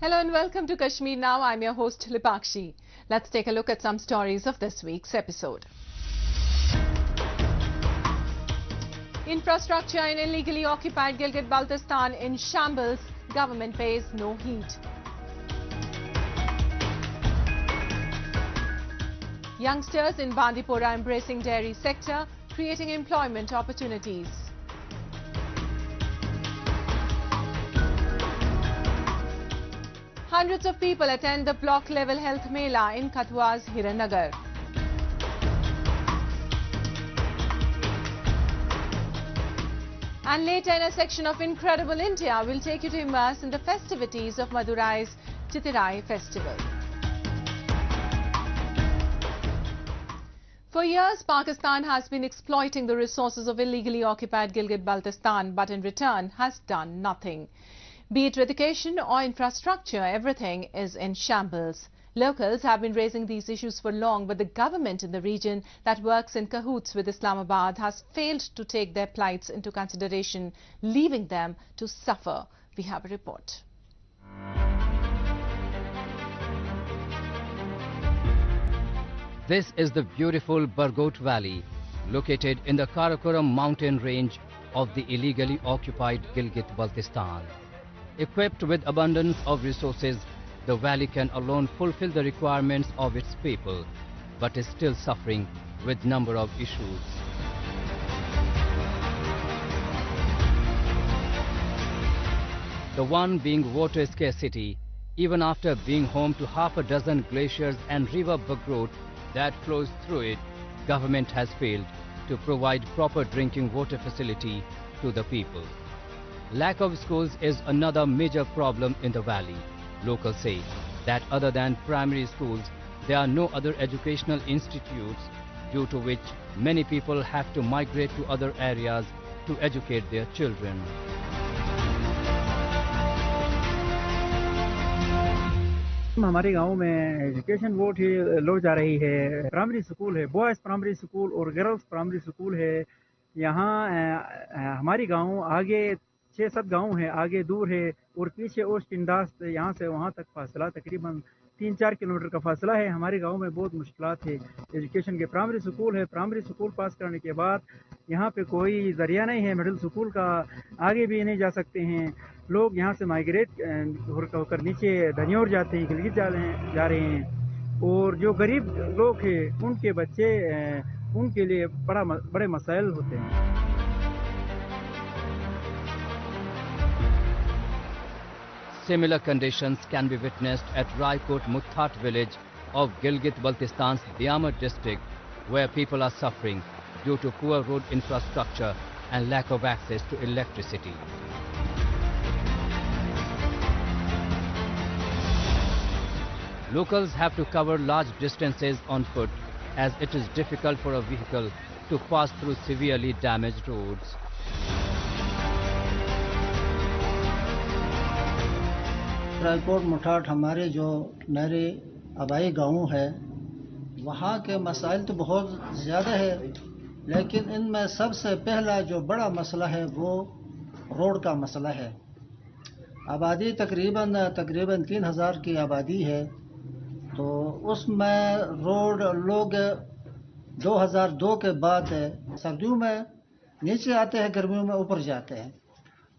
Hello and welcome to Kashmir Now. I'm your host Lipakshi. Let's take a look at some stories of this week's episode. Infrastructure in illegally occupied Gilgit-Baltistan in shambles. Government pays no heed. Youngsters in Bandipora embracing dairy sector, creating employment opportunities. Hundreds of people attend the block-level health mela in Kathua's Hirannagar. And later in a section of Incredible India, we'll take you to immerse in the festivities of Madurai's Chittirai festival. For years, Pakistan has been exploiting the resources of illegally occupied Gilgit-Baltistan, but in return has done nothing. Be it education or infrastructure, everything is in shambles. Locals have been raising these issues for long, but the government in the region that works in cahoots with Islamabad has failed to take their plights into consideration, leaving them to suffer. We have a report. This is the beautiful Bargot Valley, located in the Karakoram mountain range of the illegally occupied Gilgit-Baltistan. Equipped with abundance of resources, the valley can alone fulfill the requirements of its people, but is still suffering with number of issues. The one being water scarcity. Even after being home to half a dozen glaciers and river Bargot that flows through it, government has failed to provide proper drinking water facility to the people. Lack of schools is another major problem in the valley. Locals say that other than primary schools, there are no other educational institutes, due to which many people have to migrate to other areas to educate their children. हमारे गांव में education बहुत ही लो जा रही है। Primary school है, boys primary school और girls primary school है। यहाँ हमारी गांव आगे 6-7 गांव है, आगे दूर है और पीछे ओस्ट इंडास, यहाँ से वहाँ तक फासला तकरीबन 3-4 किलोमीटर का फासला है। हमारे गांव में बहुत मुश्किलात है एजुकेशन के। प्राइमरी स्कूल है, प्राइमरी स्कूल पास करने के बाद यहाँ पे कोई जरिया नहीं है मिडिल स्कूल का, आगे भी नहीं जा सकते हैं। लोग यहाँ से माइग्रेट होकर नीचे धनियोर जाते हैं, गिलगित जा रहे हैं। और जो गरीब लोग हैं उनके बच्चे, उनके लिए बड़े मसाइल होते हैं। Similar conditions can be witnessed at Raikot Muthat village of Gilgit-Baltistan's Diamar district, where people are suffering due to poor road infrastructure and lack of access to electricity. Locals have to cover large distances on foot, as it is difficult for a vehicle to pass through severely damaged roads. Raikot मुठाट हमारे जो नहरी आबाई गाँव है, वहाँ के मसाइल तो बहुत ज़्यादा है, लेकिन इनमें सबसे पहला जो बड़ा मसला है वो रोड का मसला है। आबादी तकरीबन 3000 की आबादी है, तो उसमें रोड लोग 2002 के बाद सर्दियों में नीचे आते हैं, गर्मियों में ऊपर जाते हैं।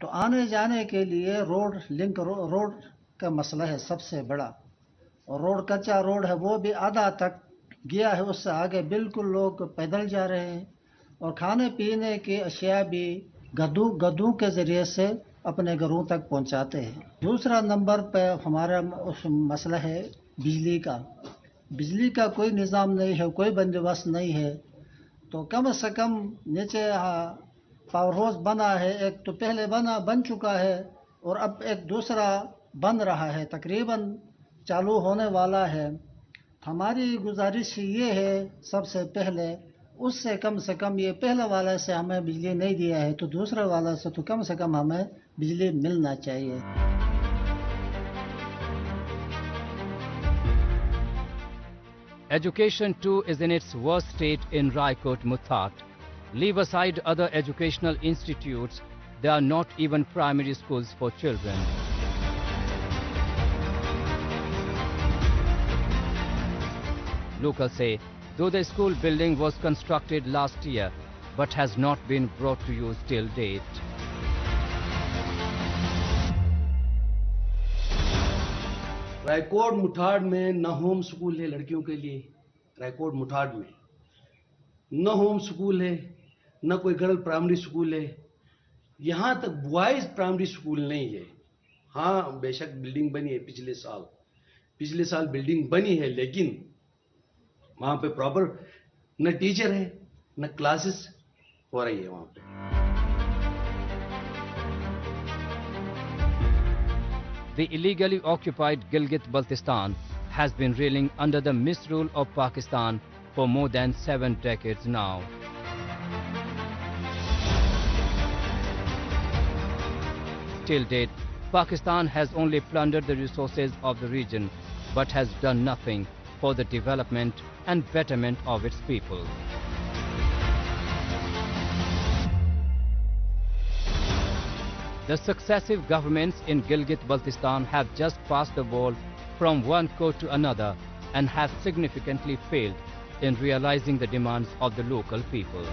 तो आने जाने के लिए रोड का मसला है सबसे बड़ा। और रोड कच्चा रोड है, वो भी आधा तक गया है, उससे आगे बिल्कुल लोग पैदल जा रहे हैं। और खाने पीने की अशिया भी गद्दू के ज़रिए से अपने घरों तक पहुंचाते हैं। दूसरा नंबर पे हमारा उस मसला है बिजली का। बिजली का कोई निज़ाम नहीं है, कोई बंदोबस्त नहीं है। तो कम से कम नीचे पावर हाउस बना है, एक तो पहले बन चुका है और अब एक दूसरा बन रहा है, तकरीबन चालू होने वाला है। हमारी गुजारिश ये है सबसे पहले उससे कम ये पहले वाले से हमें बिजली नहीं दिया है, तो दूसरे वाले से तो कम से कम हमें बिजली मिलना चाहिए। Education too is in its worst state in Raikot Muthat. Leave aside other educational institutes, there are not even primary schools for children. Locals say, though the school building was constructed last year, but has not been brought to use till date. Raikot मुठाड़ में न home school है लड़कियों के लिए। रायकोट मुठाड़ में न home school है, न कोई गर्ल प्राइमरी स्कूल है, यहाँ तक बॉयज प्राइमरी स्कूल नहीं है। हाँ, बेशक बिल्डिंग बनी है पिछले साल बिल्डिंग बनी है, लेकिन वहाँ पे प्रॉपर न टीचर है न क्लासेस हो रही है वहाँ पे। The illegally occupied Gilgit-Baltistan has been reeling under the misrule of Pakistan for more than 7 decades now. Till date, Pakistan has only plundered the resources of the region, but has done nothing for the development and betterment of its people. The successive governments in Gilgit-Baltistan have just passed the ball from one court to another and have significantly failed in realizing the demands of the local people.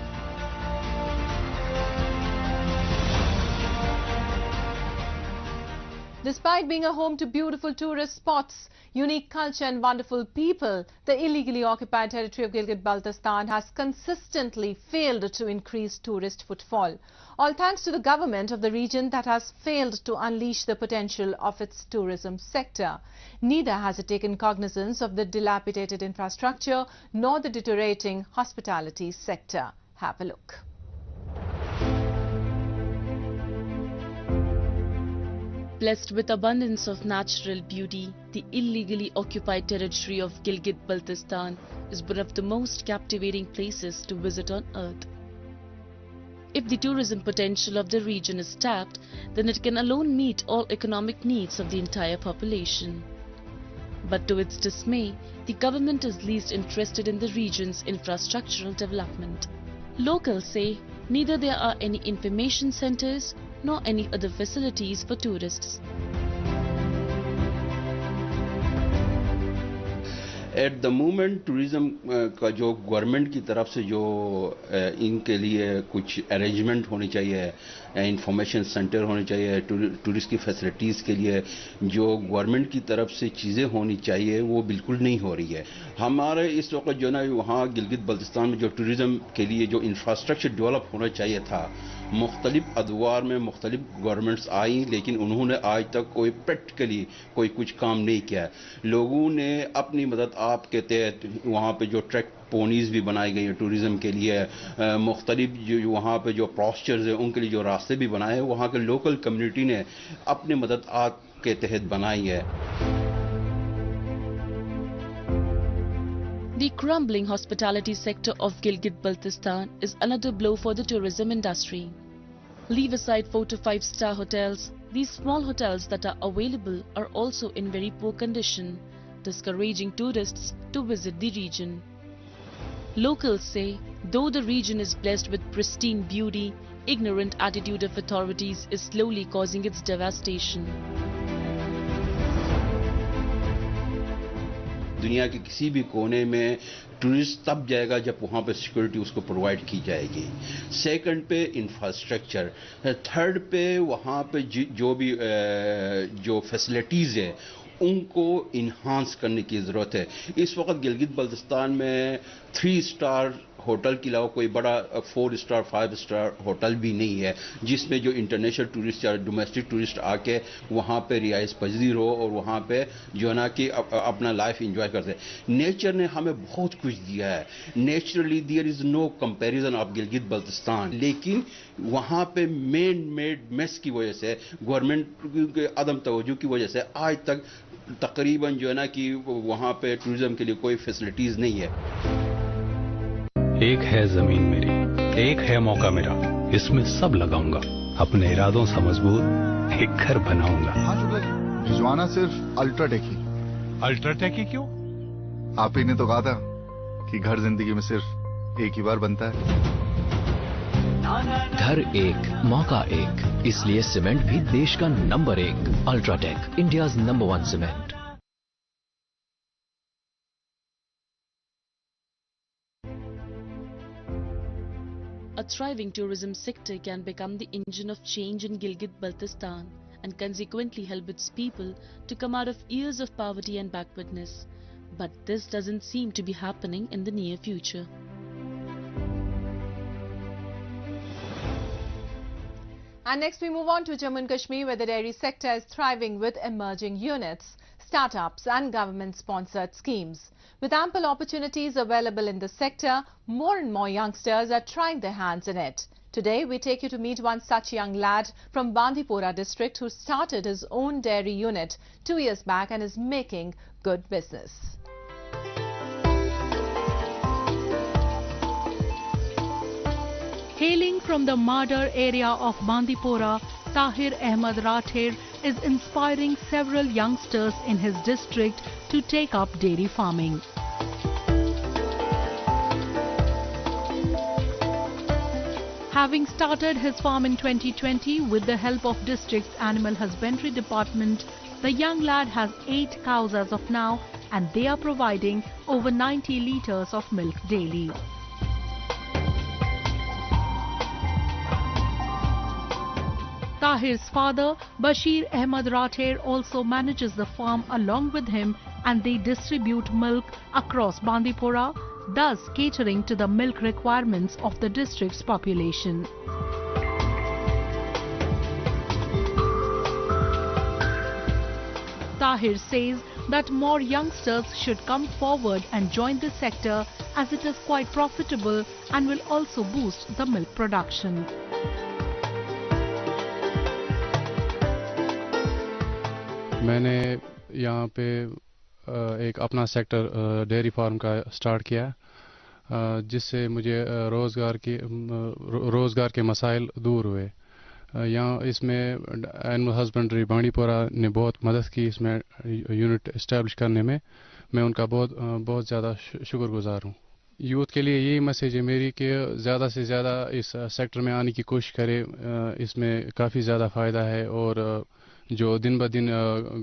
Despite being a home to beautiful tourist spots, unique culture and wonderful people, the illegally occupied territory of Gilgit-Baltistan has consistently failed to increase tourist footfall. All thanks to the government of the region that has failed to unleash the potential of its tourism sector. Neither has it taken cognizance of the dilapidated infrastructure nor the deteriorating hospitality sector. Have a look. Blessed with abundance of natural beauty, the illegally occupied territory of Gilgit-Baltistan is one of the most captivating places to visit on earth. If the tourism potential of the region is tapped, then it can alone meet all economic needs of the entire population. But to its dismay, the government is least interested in the region's infrastructural development. Locals say neither there are any information centers nor any other facilities for tourists. At the moment tourism का जो government की तरफ से जो इनके लिए कुछ arrangement होनी चाहिए, इंफॉर्मेशन सेंटर होने चाहिए, टूरिस्ट की फैसिलिटीज़ के लिए जो गवर्नमेंट की तरफ से चीज़ें होनी चाहिए वो बिल्कुल नहीं हो रही है। हमारे इस वक्त जो ना वहाँ गिलगित बल्तिस्तान में जो टूरिज़्म के लिए जो इंफ्रास्ट्रक्चर डेवलप होना चाहिए था, मुख्तलिफ अदवार में मुख्तलिफ गवर्नमेंट्स आई, लेकिन उन्होंने आज तक कोई प्रैक्टिकली कोई कुछ काम नहीं किया। लोगों ने अपनी मदद आप के तहत वहाँ पे जो ट्रैक पोनीज़ भी बनाई गई हैं टूरिज़्म के लिए, मुख्तलिफ जो वहाँ पे जो पॉस्चर्स हैं उनके लिए जो रास्ते भी बनाए हैं, वहाँ के लोकल कम्युनिटी ने अपनी मदद आप के तहत बनाई है। The crumbling hospitality sector of Gilgit-Baltistan is another blow for the tourism industry. Leave aside 4 to 5 star hotels, these small hotels that are available are also in very poor condition, discouraging tourists to visit the region. Locals say, though the region is blessed with pristine beauty, ignorant attitude of authorities is slowly causing its devastation. दुनिया के किसी भी कोने में tourist तब जाएगा जब वहाँ पे सिक्योरिटी उसको प्रोवाइड की जाएगी। सेकंड पे इंफ्रास्ट्रक्चर, थर्ड पे वहाँ पे जो भी जो फैसिलिटीज़ है उनको इन्हांस करने की ज़रूरत है। इस वक्त गिलगित बल्तिस्तान में 3 स्टार होटल के अलावा कोई बड़ा 4 स्टार 5 स्टार होटल भी नहीं है जिसमें जो इंटरनेशनल टूरिस्ट या डोमेस्टिक टूरिस्ट आके वहाँ पे रिहाइश पजीर हो और वहाँ पे जो है ना कि अपना लाइफ एंजॉय करते हैं। नेचर ने हमें बहुत कुछ दिया है, naturally there is no comparison of Gilgit Baltistan, लेकिन वहाँ पे मेन मेड मेस की वजह से, गवर्नमेंट के अदम तवज्जो की वजह से आज तक तकरीबन जो है ना कि वहाँ पे टूरिज़्म के लिए कोई फैसिलिटीज़ नहीं है। एक है जमीन मेरी, एक है मौका मेरा, इसमें सब लगाऊंगा, अपने इरादों से मजबूत एक घर बनाऊंगा। हाँ शुक्ला जी, भिजवाना सिर्फ अल्ट्राटेक ही। अल्ट्राटेक ही क्यों? आप ही ने तो कहा था कि घर जिंदगी में सिर्फ एक ही बार बनता है। घर एक, मौका एक, इसलिए सीमेंट भी देश का number 1। UltraTech, India's number 1 cement. A thriving tourism sector can become the engine of change in Gilgit-Baltistan and consequently help its people to come out of years of poverty and backwardness. But this doesn't seem to be happening in the near future. And next we move on to Jammu and Kashmir, where the dairy sector is thriving with emerging units, startups and government-sponsored schemes. With ample opportunities available in the sector, more and more youngsters are trying their hands in it. Today, we take you to meet one such young lad from Bandipora district who started his own dairy unit 2 years back and is making good business. Hailing from the Madar area of Bandipora, Tahir Ahmed Rathir is inspiring several youngsters in his district to take up dairy farming. Having started his farm in 2020 with the help of district's animal husbandry department, the young lad has 8 cows as of now, and they are providing over 90 litres of milk daily. Tahir's father, Bashir Ahmed Rathir, also manages the farm along with him, and they distribute milk across Bandipora, thus catering to the milk requirements of the district's population. Tahir says that more youngsters should come forward and join the sector as it is quite profitable and will also boost the milk production. मैंने यहाँ पे एक अपना sector dairy farm का start किया, जिससे मुझे रोज़गार के मसाइल दूर हुए। यहाँ इसमें एनिमल हस्बेंड्री बांडीपोरा ने बहुत मदद की इसमें यूनिट इस्टेब्लिश करने में। मैं उनका बहुत ज़्यादा शुक्रगुजार हूँ। यूथ के लिए यही मैसेज है मेरी कि ज़्यादा से ज़्यादा इस सेक्टर में आने की कोशिश करें। इसमें काफ़ी ज़्यादा फ़ायदा है और जो दिन ब दिन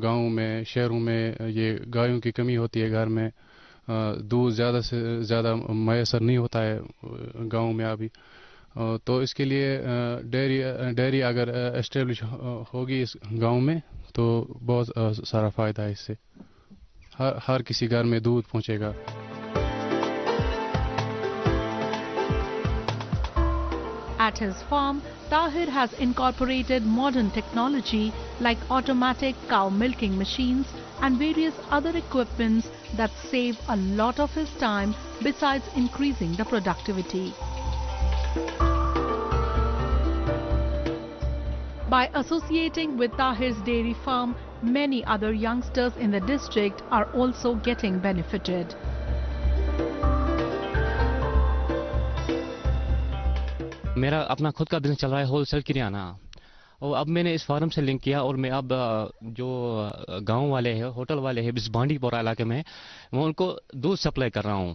गाँव में, शहरों में ये गायों की कमी होती है, घर में दूध ज़्यादा से ज़्यादा मैसर नहीं होता है गाँव में अभी, तो इसके लिए डेयरी अगर एस्टेब्लिश होगी इस गांव में तो बहुत सारा फ़ायदा है इससे। हर किसी घर में दूध पहुंचेगा। At his farm, Tahir has incorporated modern technology like automatic cow milking machines and various other equipments that save a lot of his time besides increasing the productivity. By associating with Tahir's dairy farm, many other youngsters in the district are also getting benefited. मेरा अपना खुद का business चल रहा है wholesale किराना, और अब मैंने इस फार्म से लिंक किया और मैं अब जो गांव वाले हैं, होटल वाले हैं इस बांडीपोरा इलाके में, मैं उनको दूध सप्लाई कर रहा हूं।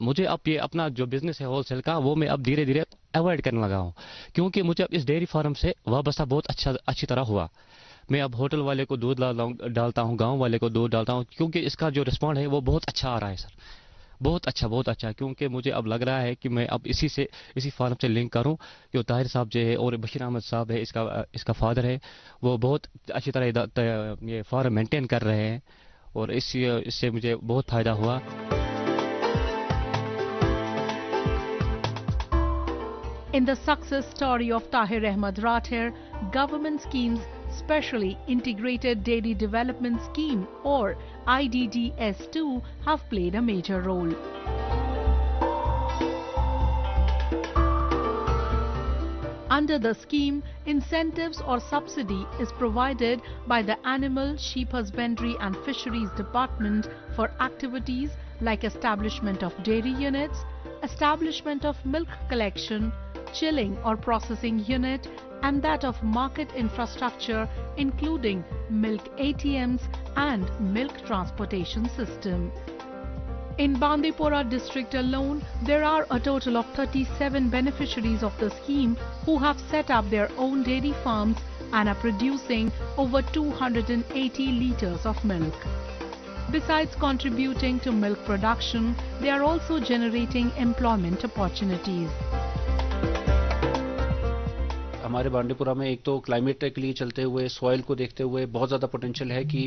मुझे अब ये अपना जो बिजनेस है होलसेल का वो मैं अब धीरे धीरे अवॉइड करने लगा हूं, क्योंकि मुझे अब इस डेयरी फार्म से वाबस्ता बहुत अच्छी तरह हुआ। मैं अब होटल वाले को दूध डालता हूं, गाँव वाले को दूध डालता हूँ, क्योंकि इसका जो रिस्पॉन्ड है वो बहुत अच्छा आ रहा है सर, बहुत अच्छा। क्योंकि मुझे अब लग रहा है कि मैं अब इसी फार्म से लिंक करूं। जो ताहिर साहब जो है और बशीर अहमद साहब है, इसका फादर है, वो बहुत अच्छी तरह ये फार्म मेंटेन कर रहे हैं और इससे मुझे बहुत फ़ायदा हुआ। In the success story of Tahir Ahmed Rathir, government schemes, especially Integrated Dairy Development Scheme or IDDS2, have played a major role. Under the scheme, incentives or subsidy is provided by the Animal, Sheep Husbandry and Fisheries Department for activities like establishment of dairy units, establishment of milk collection, chilling or processing unit, and that of market infrastructure including milk ATMs and milk transportation system. In Bandipora district alone, there are a total of 37 beneficiaries of the scheme who have set up their own dairy farms and are producing over 280 litres of milk. Besides contributing to milk production, they are also generating employment opportunities. हमारे बांडीपुरा में एक तो climate के लिए चलते हुए, soil को देखते हुए बहुत ज़्यादा पोटेंशियल है कि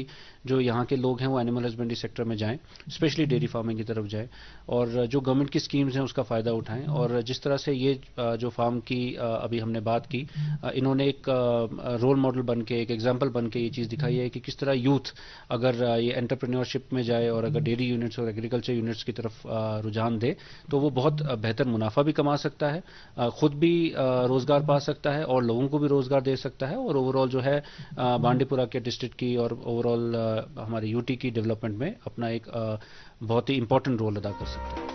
जो यहाँ के लोग हैं वो एनिमल हस्बेंड्री सेक्टर में जाएं, स्पेशली डेयरी फार्मिंग की तरफ जाएं और जो गवर्नमेंट की स्कीम्स हैं उसका फ़ायदा उठाएं। और जिस तरह से ये जो फार्म की अभी हमने बात की, इन्होंने एक रोल मॉडल बन के, एक एग्जाम्पल बन के ये चीज़ दिखाई है कि किस तरह यूथ अगर ये एंटरप्रेन्योरशिप में जाए और अगर डेयरी यूनिट्स और एग्रीकल्चर यूनिट्स की तरफ रुझान दे तो वो बहुत बेहतर मुनाफा भी कमा सकता है, खुद भी रोजगार पा सकता है और लोगों को भी रोजगार दे सकता है और ओवरऑल जो है बांडीपुरा के डिस्ट्रिक्ट की और ओवरऑल हमारे यूटी की डेवलपमेंट में अपना एक बहुत ही इंपॉर्टेंट रोल अदा कर सकता है।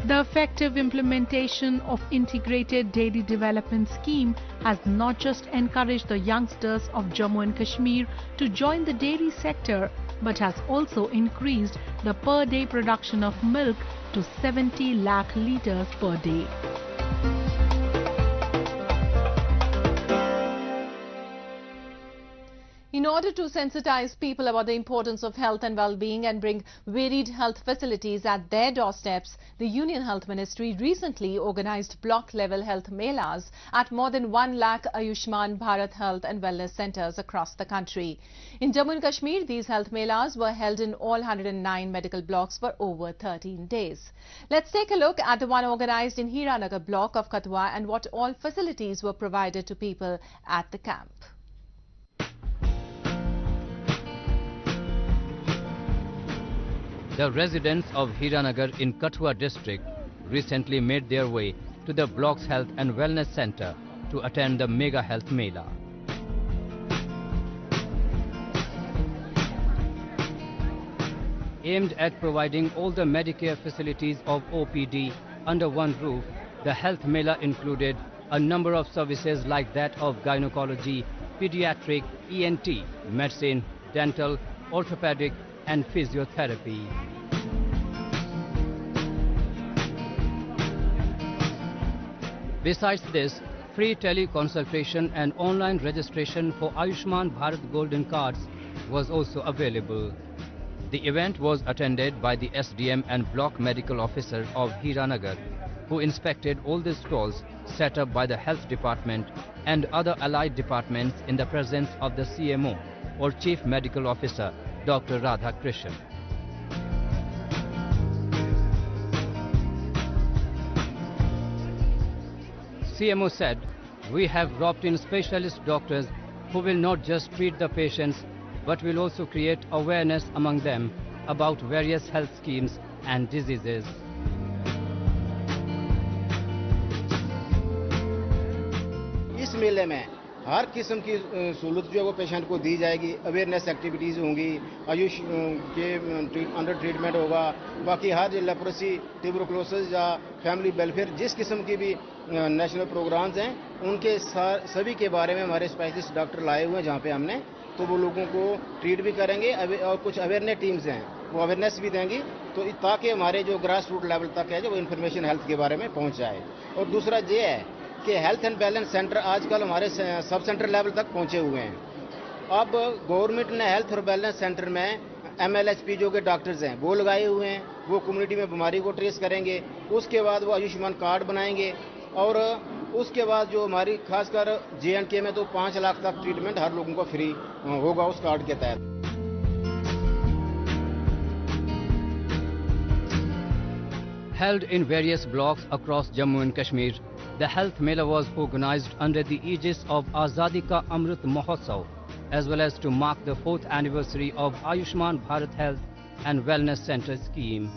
The effective implementation of integrated dairy development scheme has not just encouraged the youngsters of Jammu and Kashmir to join the dairy sector, but has also increased the per-day production of milk to 70 lakh litres per day. In order to sensitize people about the importance of health and well-being and bring varied health facilities at their doorsteps, the Union Health Ministry recently organized block-level health melas at more than 1 lakh Ayushman Bharat Health and Wellness centers across the country. In Jammu and Kashmir, these health melas were held in all 109 medical blocks for over 13 days. Let's take a look at the one organized in Hiranagar block of Katwa and what all facilities were provided to people at the camp. The residents of Hiranagar in Kathua district recently made their way to the block's health and wellness center to attend the mega health mela. Aimed at providing all the Medicare facilities of OPD under one roof, the health mela included a number of services like that of gynecology, pediatric, ENT, medicine, dental, orthopedic and physiotherapy. Besides this, free teleconsultation and online registration for Ayushman Bharat Golden Cards was also available. The event was attended by the SDM and Block Medical Officer of Hiranagar, who inspected all the stalls set up by the Health Department and other allied departments in the presence of the CMO or Chief Medical Officer, Dr. Radha Krishan. CMO said, "We have brought in specialist doctors who will not just treat the patients but will also create awareness among them about various health schemes and diseases." इस मेले में हर किस्म की सहूलत जो है वो patient को दी जाएगी, अवेयरनेस एक्टिविटीज़ होंगी, आयुष के अंडर ट्रीटमेंट होगा, बाकी हर लेप्रोसी, ट्यूबरकुलोसिस या फैमिली वेलफेयर जिस किस्म की भी नेशनल प्रोग्राम्स हैं उनके सभी के बारे में हमारे स्पेशलिस्ट डॉक्टर लाए हुए हैं जहाँ पे हमने, तो वो लोगों को ट्रीट भी करेंगे और कुछ अवेयरनेस टीम्स हैं वो अवेयरनेस भी देंगी, तो ताकि हमारे जो ग्रास रूट लेवल तक है जो वो इन्फॉर्मेशन हेल्थ के बारे में पहुँच जाए। और दूसरा ये है कि हेल्थ एंड बैलेंस सेंटर आजकल हमारे सब सेंटर लेवल तक पहुंचे हुए हैं। अब गवर्नमेंट ने हेल्थ और बैलेंस सेंटर में MLHP जो के डॉक्टर्स हैं वो लगाए हुए हैं, वो कम्युनिटी में बीमारी को ट्रेस करेंगे, उसके बाद वो आयुष्मान कार्ड बनाएंगे और उसके बाद जो हमारी खासकर J&K में तो 5 लाख तक ट्रीटमेंट हर लोगों को फ्री होगा उस कार्ड के तहत। Held in various blocks across Jammu and Kashmir, the health mela was organized under the aegis of Azadi Ka Amrit Mahotsav, as well as to mark the 4th anniversary of Ayushman Bharat Health and Wellness Center scheme.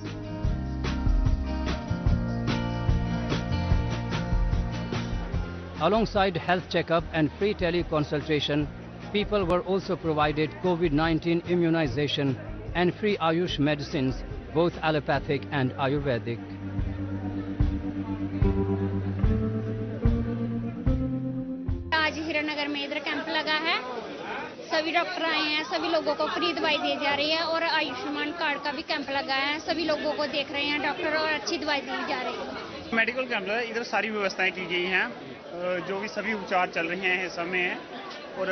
Alongside health checkup and free teleconsultation, people were also provided COVID-19 immunization and free Ayush medicines, both allopathic and Ayurvedic. आज हीरानगर में इधर camp लगा है, सभी doctor आए हैं, सभी लोगों को फ्री दवाई दी जा रही है और आयुष्मान कार्ड का भी कैंप लगा है, सभी लोगों को देख रहे हैं डॉक्टर और अच्छी दवाई दी जा रही है। मेडिकल कैंप है, इधर सारी व्यवस्थाएं की गई हैं, जो भी सभी उपचार चल रहे हैं समय है और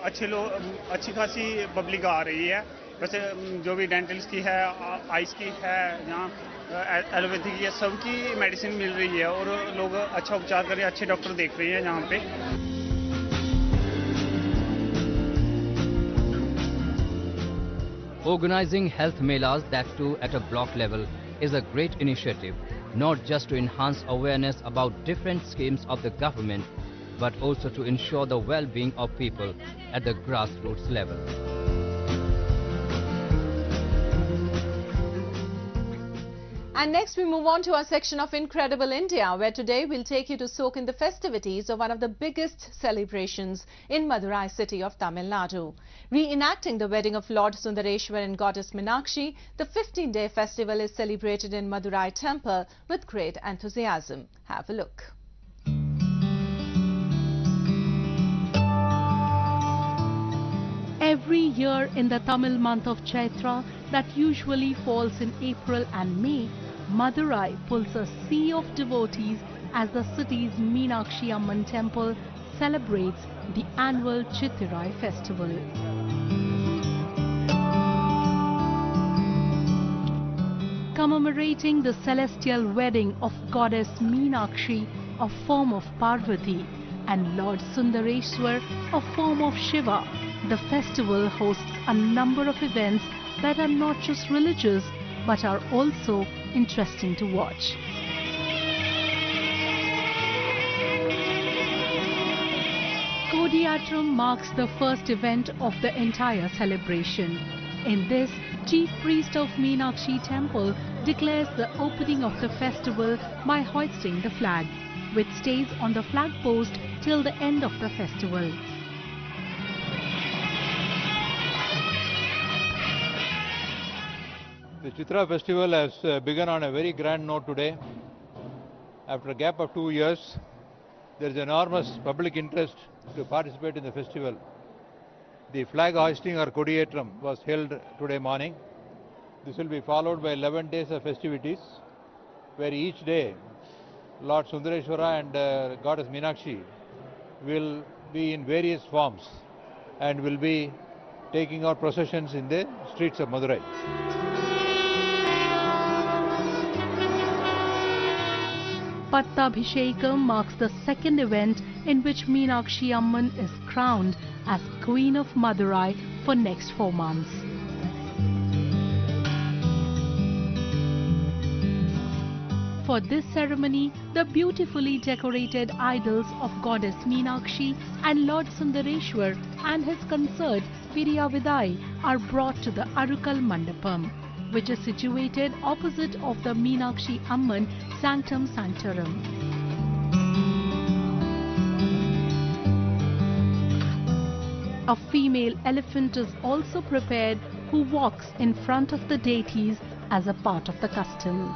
अच्छी खासी पब्लिक आ रही है। वैसे जो भी डेंटल्स की है, आइस की है, यहाँ एलोपैथिक या सबकी मेडिसिन मिल रही है और लोग अच्छा उपचार कर रहे हैं, अच्छे डॉक्टर देख रहे हैं यहाँ पे। Organizing health melas, that too at a block level, is a great initiative, not just to enhance awareness about different schemes of the government, but also to ensure the well-being of people at the grassroots level. And next we move on to our section of Incredible India, where today we'll take you to soak in the festivities of one of the biggest celebrations in Madurai city of Tamil Nadu. Reenacting the wedding of Lord Sundareshwar and Goddess Meenakshi, the 15-day festival is celebrated in Madurai temple with great enthusiasm. Have a look. Every year in the Tamil month of Chaitra, that usually falls in April and May, Madurai pulls a sea of devotees as the city's Meenakshi Amman temple celebrates the annual Chittirai festival. Commemorating the celestial wedding of goddess Meenakshi, a form of Parvati, and Lord Sundareshwar, a form of Shiva, the festival hosts a number of events that are not just religious but are also interesting to watch. Kodiyatram marks the first event of the entire celebration. In this, Chief Priest of Meenakshi Temple declares the opening of the festival by hoisting the flag, which stays on the flag post till the end of the festival. The Chitra festival has begun on a very grand note today. After a gap of 2 years, there is enormous public interest to participate in the festival. The flag hoisting or Kodiyatram was held today morning. This will be followed by 11 days of festivities, where each day Lord Sundareshwara and Goddess Meenakshi will be in various forms and will be taking out processions in the streets of Madurai. Pattabhishekam marks the second event in which Meenakshi Amman is crowned as Queen of Madurai for next 4 months. For this ceremony, the beautifully decorated idols of Goddess Meenakshi and Lord Sundareshwar and his consort Piriyavidai are brought to the Arukal Mandapam, which is situated opposite of the Meenakshi Amman Sanctum Sanctorum. A female elephant is also prepared who walks in front of the deities as a part of the custom.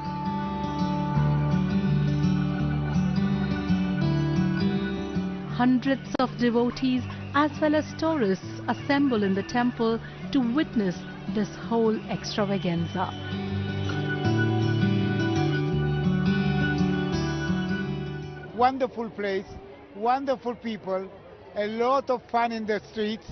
Hundreds of devotees as well as tourists assemble in the temple to witness this whole extravaganza. Wonderful place, wonderful people, a lot of fun in the streets.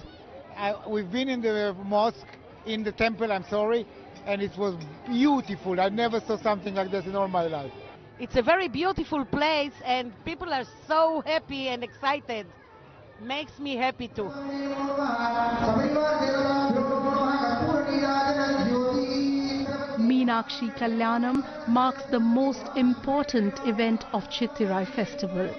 We've been in the mosque, in the temple, and it was beautiful. I never saw something like this in all my life. It's a very beautiful place and people are so happy and excited. Makes me happy too. Meenakshi Kalyanam marks the most important event of Chittirai festival.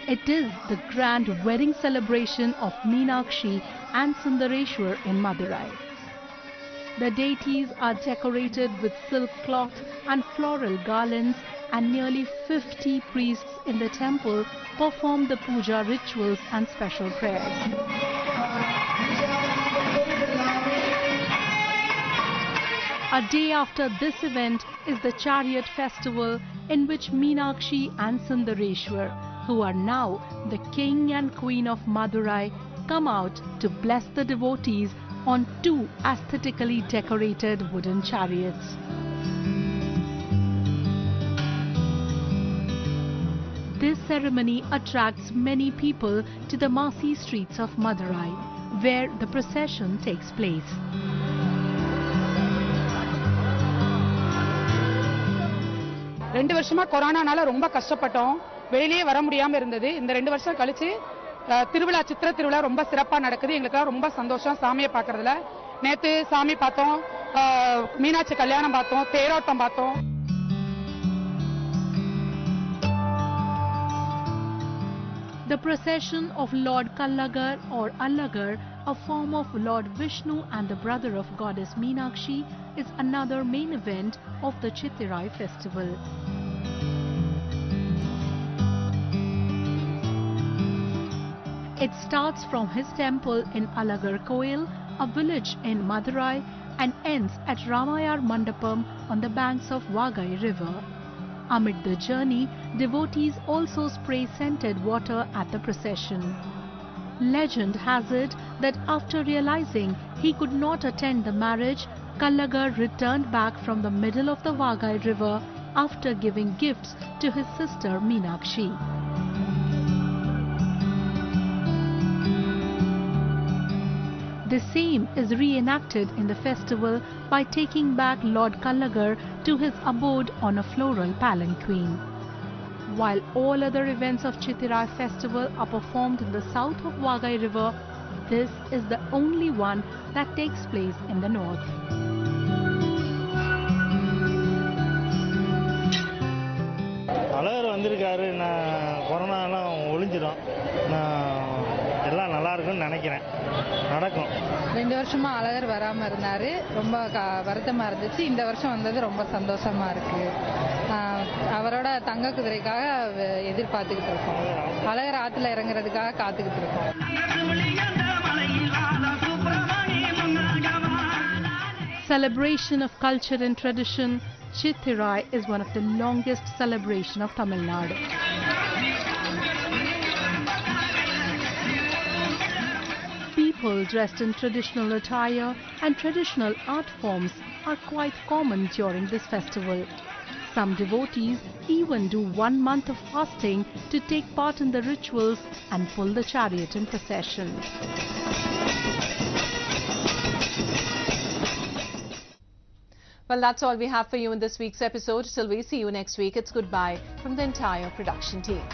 It is the grand wedding celebration of Meenakshi and Sundareshwar in Madurai. The deities are decorated with silk cloth and floral garlands, and nearly 50 priests in the temple perform the puja rituals and special prayers. A day after this event is the chariot festival, in which Meenakshi and Sundareshwar, who are now the king and queen of Madurai, come out to bless the devotees on 2 aesthetically decorated wooden chariots. This ceremony attracts many people to the massy streets of Madurai, where the procession takes place. 2 வருஷமா கொரோனானால ரொம்ப கஷ்டப்பட்டோம். வெளியிலே வர முடியாம இருந்தது. இந்த 2 வருஷம் கழிச்சு திருவிழா சித்திரை திருவிழா ரொம்ப சிறப்பா நடக்குது. எங்களுக்கு ரொம்ப சந்தோஷம் சாமியை பார்க்கறதுல. நேத்து சாமி பார்த்தோம், மீனாட்சி கல்யாணம் பார்த்தோம், தேரோட்டம் பார்த்தோம். The procession of Lord Kallagar or Allagar, a form of Lord Vishnu and the brother of goddess Meenakshi, is another main event of the Chittirai festival. It starts from his temple in Allagar Koil, a village in Madurai, and ends at Ramayar Mandapam on the banks of Vagai river. Amid the journey, devotees also spray scented water at the procession. Legend has it that after realizing he could not attend the marriage, Kallagar returned back from the middle of the Vagai river after giving gifts to his sister Meenakshi. The same is reenacted in the festival by taking back Lord Kallagar to his abode on a floral palanquin. While all other events of Chittirai festival are performed in the south of Vagai river, this is the only one that takes place in the north. Azhagar வந்திருக்காரு. நான் கொரோனாலாம் ஒழிஞ்சிடும். நான் எல்லாம் நல்லா இருக்குன்னு நினைக்கிறேன். நடக்கும். 2 வருஷமா அழகர் வராம இருந்தாரு. ரொம்ப வருத்தமா இருந்துச்சு. இந்த வருஷம் வந்தது ரொம்ப சந்தோஷமா இருக்கு. அவரோட தங்க குதிரைக்காக எதிர்பார்த்துக்கிட்டு இருக்கோம். அழகர் ஆத்துல இறங்குறதுக்காக காத்துக்கிட்டு இருக்கோம். Celebration of culture and tradition, Chittirai is one of the longest celebration of Tamil Nadu. People dressed in traditional attire and traditional art forms are quite common during this festival. Some devotees even do 1 month of fasting to take part in the rituals and pull the chariot in procession. Well, that's all we have for you in this week's episode. Till we see you next week, it's goodbye from the entire production team.